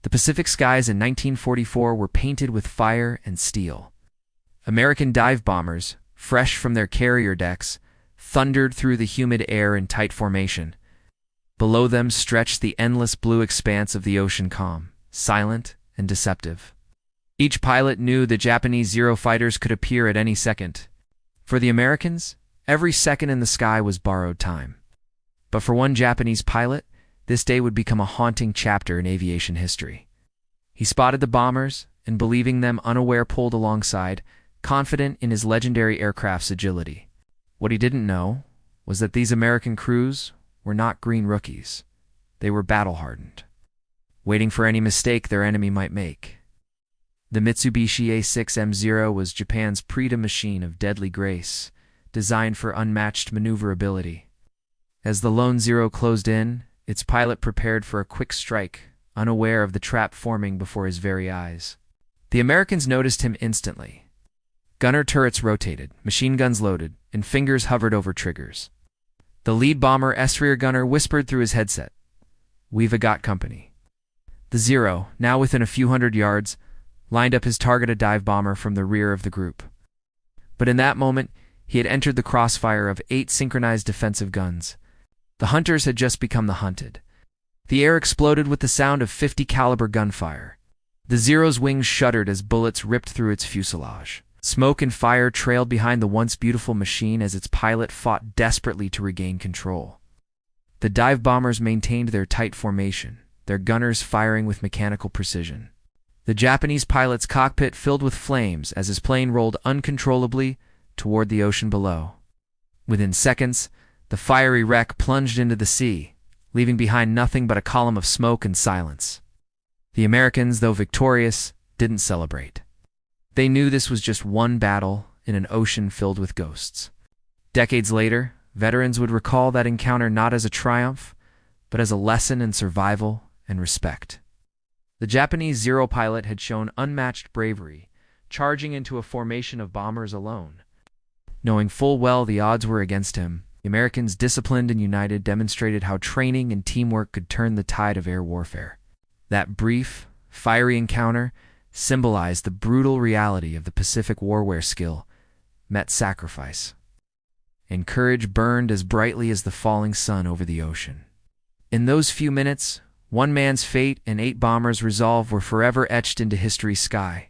The Pacific skies in 1944 were painted with fire and steel. American dive bombers, fresh from their carrier decks, thundered through the humid air in tight formation. Below them stretched the endless blue expanse of the ocean calm, silent and deceptive. Each pilot knew the Japanese Zero fighters could appear at any second. For the Americans, every second in the sky was borrowed time. But for one Japanese pilot, this day would become a haunting chapter in aviation history. He spotted the bombers, and believing them unaware pulled alongside, confident in his legendary aircraft's agility. What he didn't know was that these American crews were not green rookies. They were battle-hardened, waiting for any mistake their enemy might make. The Mitsubishi A6M Zero was Japan's Prida machine of deadly grace, designed for unmatched maneuverability. As the lone Zero closed in, its pilot prepared for a quick strike, unaware of the trap forming before his very eyes. The Americans noticed him instantly. Gunner turrets rotated, machine guns loaded, and fingers hovered over triggers. The lead bomber S-rear gunner whispered through his headset, "We've got company." The Zero, now within a few hundred yards, lined up his target, a dive bomber from the rear of the group. But in that moment, he had entered the crossfire of 8 synchronized defensive guns. The hunters had just become the hunted. The air exploded with the sound of 50 caliber gunfire. The Zero's wings shuddered as bullets ripped through its fuselage. Smoke and fire trailed behind the once beautiful machine as its pilot fought desperately to regain control. The dive bombers maintained their tight formation, their gunners firing with mechanical precision. The Japanese pilot's cockpit filled with flames as his plane rolled uncontrollably toward the ocean below. Within seconds, the fiery wreck plunged into the sea, leaving behind nothing but a column of smoke and silence. The Americans, though victorious, didn't celebrate. They knew this was just one battle in an ocean filled with ghosts. Decades later, veterans would recall that encounter not as a triumph, but as a lesson in survival and respect. The Japanese Zero pilot had shown unmatched bravery, charging into a formation of bombers alone. Knowing full well the odds were against him, the Americans, disciplined and united, demonstrated how training and teamwork could turn the tide of air warfare. That brief, fiery encounter symbolized the brutal reality of the Pacific war where skill met sacrifice, and courage burned as brightly as the falling sun over the ocean. In those few minutes, one man's fate and 8 bombers' resolve were forever etched into history's sky.